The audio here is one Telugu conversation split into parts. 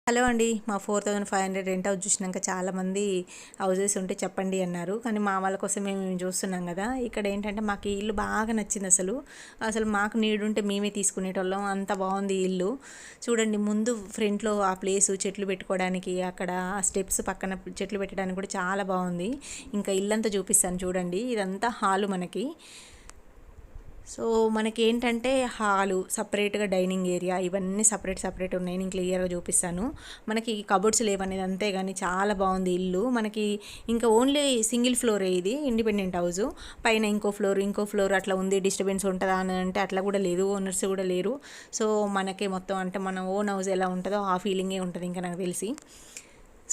హలో అండి. మా 4500 రెంట్ హౌస్ చూసినాక చాలామంది హౌజెస్ ఉంటే చెప్పండి అన్నారు. కానీ మా వాళ్ళ కోసం మేము చూస్తున్నాం కదా. ఇక్కడ ఏంటంటే మాకు ఈ ఇల్లు బాగా నచ్చింది. అసలు మాకు నీడుంటే మేమే తీసుకునేటోళ్ళం. అంత బాగుంది ఈ ఇల్లు. చూడండి, ముందు ఫ్రంట్లో ఆ ప్లేసు చెట్లు పెట్టుకోవడానికి, అక్కడ ఆ స్టెప్స్ పక్కన చెట్లు పెట్టడానికి కూడా చాలా బాగుంది. ఇంకా ఇల్లంతా చూపిస్తాను చూడండి. ఇదంతా హాలు మనకి. సో మనకి ఏంటంటే హాలు సపరేట్గా, డైనింగ్ ఏరియా ఇవన్నీ సపరేట్ ఉన్నాయి. నేను క్లియర్గా చూపిస్తాను. మనకి కబోర్డ్స్ లేవనేది అంతే, కానీ చాలా బాగుంది ఇల్లు మనకి. ఇంకా ఓన్లీ సింగిల్ ఫ్లోరే ఇది, ఇండిపెండెంట్ హౌస్. పైన ఇంకో ఫ్లోర్ అట్లా ఉంది. డిస్టర్బెన్స్ ఉంటుందా అని అంటే అట్లా కూడా లేదు, ఓనర్స్ కూడా లేరు. సో మనకి మొత్తం అంటే మన ఓన్ హౌస్ ఎలా ఉంటుందో ఆ ఫీలింగే ఉంటుంది ఇంకా నాకు తెలిసి.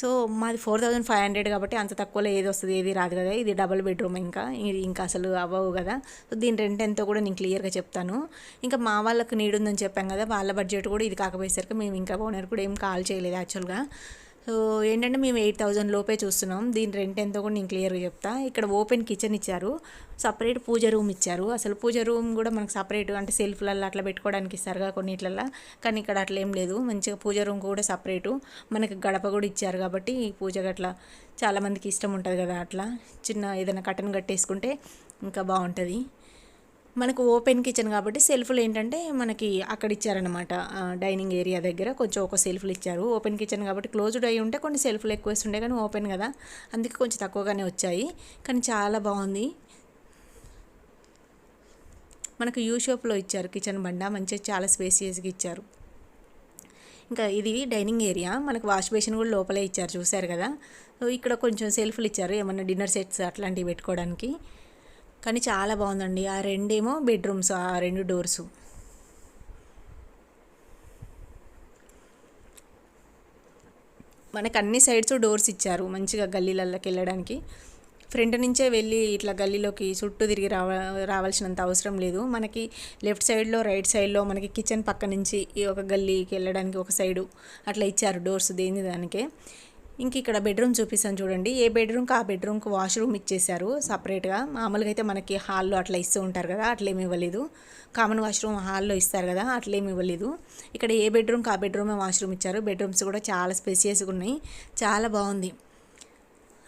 సో మాది 4500 కాబట్టి అంత తక్కువలో ఏది వస్తుంది, ఏది రాదు కదా. ఇది డబుల్ బెడ్రూమ్, ఇది ఇంకా అసలు అవ్వవు కదా. సో దీని రెంట్ ఎంతో కూడా నేను క్లియర్గా చెప్తాను. ఇంకా మా వాళ్ళకి నీడ్ ఉందని చెప్పాం కదా, వాళ్ళ బడ్జెట్ కూడా ఇది కాకపోయేసరికి మేము ఇంకా ఓనర్ కూడా ఏం కాల్ చేయలేదు యాక్చువల్గా. సో ఏంటంటే మేము 8000 లోపే చూస్తున్నాం. దీని రెంట్ ఎంతో కూడా నేను క్లియర్గా చెప్తా. ఇక్కడ ఓపెన్ కిచెన్ ఇచ్చారు, సపరేట్ పూజ రూమ్ ఇచ్చారు. అసలు పూజ రూమ్ కూడా మనకు సపరేట్ అంటే సెల్ఫ్లలో అట్లా పెట్టుకోవడానికి ఇస్తారుగా కొన్నిట్లలో, కానీ ఇక్కడ అట్లా ఏం లేదు. మంచిగా పూజ రూమ్ కూడా సపరేటు, మనకి గడప కూడా ఇచ్చారు కాబట్టి పూజ గట్లా చాలామందికి ఇష్టం ఉంటుంది కదా. అట్లా చిన్న ఏదైనా కట్టను కట్టేసుకుంటే ఇంకా బాగుంటుంది. మనకు ఓపెన్ కిచెన్ కాబట్టి సెల్ఫ్లు ఏంటంటే మనకి అక్కడ ఇచ్చారనమాట. డైనింగ్ ఏరియా దగ్గర కొంచెం ఒక సెల్ఫ్లు ఇచ్చారు. ఓపెన్ కిచెన్ కాబట్టి క్లోజ్డ్ అయి ఉంటే కొన్ని సెల్ఫ్లు ఎక్కువ వేస్తుండే, కానీ ఓపెన్ కదా అందుకే కొంచెం తక్కువగానే వచ్చాయి. కానీ చాలా బాగుంది. మనకు యూ షేప్లో ఇచ్చారు కిచెన్ బండ, మంచిగా చాలా స్పేసియస్గా ఇచ్చారు. ఇంకా ఇది డైనింగ్ ఏరియా, మనకు వాష్ బేసిన్ కూడా లోపలే ఇచ్చారు, చూశారు కదా. సో ఇక్కడ కొంచెం సెల్ఫ్లు ఇచ్చారు, ఏమన్నా డిన్నర్ సెట్స్ అట్లాంటివి పెట్టుకోవడానికి. కానీ చాలా బాగుందండి. ఆ రెండేమో బెడ్రూమ్స్, ఆ రెండు డోర్సు. మనకు అన్ని సైడ్స్ డోర్స్ ఇచ్చారు మంచిగా గల్లీలలోకి వెళ్ళడానికి. ఫ్రంట్ నుంచే వెళ్ళి ఇట్లా గల్లీలోకి చుట్టూ తిరిగి రావాల్సినంత అవసరం లేదు. మనకి లెఫ్ట్ సైడ్లో, రైట్ సైడ్లో మనకి కిచెన్ పక్క నుంచి ఈ ఒక గల్లీకి వెళ్ళడానికి ఒక సైడు అట్లా ఇచ్చారు డోర్స్, దేని దానికే. ఇంక ఇక్కడ బెడ్రూమ్ చూపిస్తాను చూడండి. ఏ బెడ్రూమ్కి ఆ బెడ్రూమ్కి వాష్రూమ్ ఇచ్చేసారు సపరేట్గా. మామూలుగా అయితే మనకి హాల్లో అట్లా ఇస్తూ ఉంటారు కదా, అట్లేమి ఇవ్వలేదు. కామన్ వాష్రూమ్ హాల్లో ఇస్తారు కదా, అట్లేమి ఇవ్వలేదు. ఇక్కడ ఏ బెడ్రూమ్కి ఆ బెడ్రూమే వాష్రూమ్ ఇచ్చారు. బెడ్రూమ్స్ కూడా చాలా స్పేసియస్గా ఉన్నాయి, చాలా బాగుంది.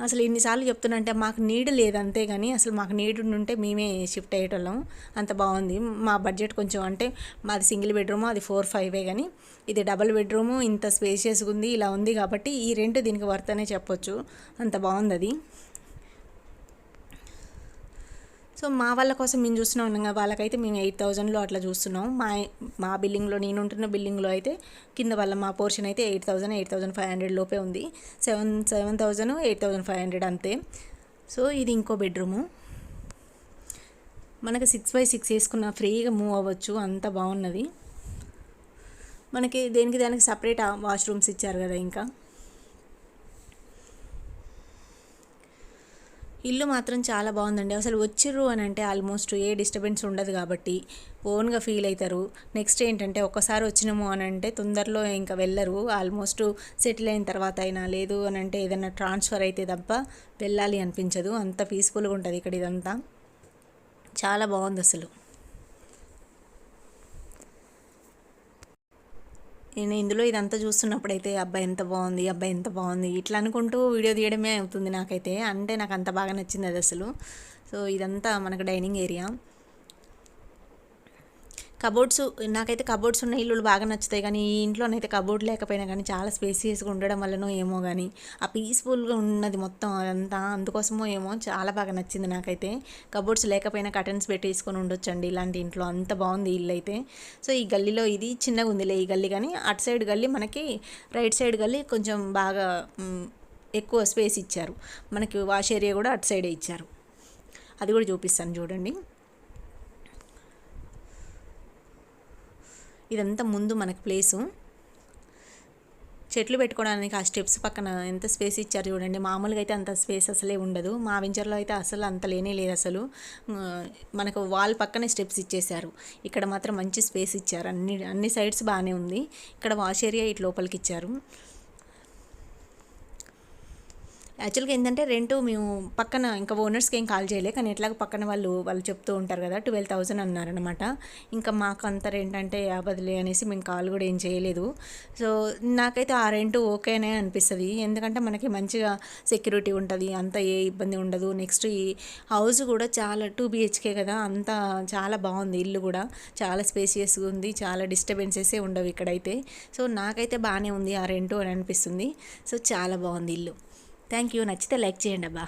అసలు ఇన్నిసార్లు చెప్తున్నా అంటే మాకు నీడ్ లేదు అంతే, కానీ అసలు మాకు నీడ్ ఉంటే మేమే షిఫ్ట్ అయ్యేటోళ్ళం. అంత బాగుంది. మా బడ్జెట్ కొంచెం అంటే మాది సింగిల్ బెడ్రూము, అది 4-5 కానీ ఇది డబుల్ బెడ్రూము, ఇంత స్పేషియస్గా ఉంది, ఇలా ఉంది కాబట్టి ఈ రెంట్ దీనికి వర్త్ అనే చెప్పొచ్చు. అంత బాగుంది అది. సో మా వాళ్ళ కోసం మేము చూస్తున్నాం కదా, వాళ్ళకైతే మేము 8000లో అట్లా చూస్తున్నాం. మా బిల్డింగ్లో, నేను ఉంటున్న బిల్డింగ్లో అయితే కింద వాళ్ళ మా పోర్షన్ అయితే 8500 లోపే ఉంది. 7000 8500 అంతే. సో ఇది ఇంకో బెడ్రూము. మనకి 6x6 వేసుకున్న ఫ్రీగా మూవ్ అవ్వచ్చు, అంత బాగున్నది. మనకి దేనికి దానికి సపరేట్ వాష్రూమ్స్ ఇచ్చారు కదా. ఇంకా ఇల్లు మాత్రం చాలా బాగుందండి. అసలు వచ్చిర్రు అని అంటే ఆల్మోస్ట్ ఏ డిస్టర్బెన్స్ ఉండదు కాబట్టి ఓన్గా ఫీల్ అవుతారు. నెక్స్ట్ ఏంటంటే ఒక్కసారి వచ్చినాము అని అంటే తొందరలో ఇంకా వెళ్ళరు. ఆల్మోస్ట్ సెటిల్ అయిన తర్వాత అయినా, లేదు అని అంటే ఏదైనా ట్రాన్స్ఫర్ అయితే తప్ప వెళ్ళాలి అనిపించదు. అంత పీస్ఫుల్గా ఉంటుంది ఇక్కడ. ఇదంతా చాలా బాగుంది అసలు. నేను ఇందులో ఇదంతా చూస్తున్నప్పుడైతే అబ్బాయి ఎంత బాగుంది ఇట్లా అనుకుంటూ వీడియో తీయడమే అవుతుంది నాకైతే. అంటే నాకు అంత బాగా నచ్చింది అది అసలు. సో ఇదంతా మనకు డైనింగ్ ఏరియా. కబోర్డ్స్, నాకైతే కబోర్డ్స్ ఉన్న ఇల్లులు బాగా నచ్చుతాయి, కానీ ఈ ఇంట్లోనైతే కబోర్డ్ లేకపోయినా కానీ చాలా స్పేసియస్గా ఉండడం వల్లనో ఏమో కానీ ఆ పీస్ఫుల్గా ఉన్నది మొత్తం అదంతా, అందుకోసమో ఏమో చాలా బాగా నచ్చింది నాకైతే. కబోర్డ్స్ లేకపోయినా కర్టన్స్ పెట్టేసుకొని ఉండొచ్చండి ఇలాంటి ఇంట్లో, అంత బాగుంది ఇల్లు అయితే. సో ఈ గల్లీలో ఇది చిన్నగా ఉందిలే ఈ గల్లీ, కానీ అటు సైడ్ గల్లీ మనకి రైట్ సైడ్ గల్లీ కొంచెం బాగా ఎక్కువ స్పేస్ ఇచ్చారు. మనకి వాష్ ఏరియా కూడా అటు సైడే ఇచ్చారు, అది కూడా చూపిస్తాను చూడండి. ఇదంతా ముందు మనకు ప్లేసు, చెట్లు పెట్టుకోవడానికి ఆ స్టెప్స్ పక్కన ఎంత స్పేస్ ఇచ్చారు చూడండి. మామూలుగా అయితే అంత స్పేస్ అసలే ఉండదు. మా వెంచర్లో అయితే అసలు అంత లేనే లేదు అసలు. మనకు వాల్ పక్కనే స్టెప్స్ ఇచ్చేసారు. ఇక్కడ మాత్రం మంచి స్పేస్ ఇచ్చారు. అన్ని సైడ్స్ బాగానే ఉంది. ఇక్కడ వాష్ ఏరియా ఇటు లోపలికి ఇచ్చారు. యాక్చువల్గా ఏంటంటే రెంట్ మేము పక్కన ఇంకా ఓనర్స్కి ఏం కాల్ చేయలే, కానీ ఎట్లాగో పక్కన వాళ్ళు చెప్తూ ఉంటారు కదా 12,000 అన్నారనమాట. ఇంకా మాకు అంత రెంట్ అంటే బదిలీ అనేసి మేము కాల్ కూడా ఏం చేయలేదు. సో నాకైతే ఆ రెంట్ ఓకేనే అనిపిస్తుంది, ఎందుకంటే మనకి మంచిగా సెక్యూరిటీ ఉంటుంది, అంత ఏ ఇబ్బంది ఉండదు. నెక్స్ట్ ఈ హౌస్ కూడా చాలా 2 BHK కదా, అంత చాలా బాగుంది. ఇల్లు కూడా చాలా స్పేసియస్గా ఉంది, చాలా డిస్టర్బెన్సెసే ఉండవు ఇక్కడైతే. సో నాకైతే బాగానే ఉంది ఆ రెంట్ అని అనిపిస్తుంది. సో చాలా బాగుంది ఇల్లు. Thank you. నచ్చితే లైక్ చేయండి అబ్బా.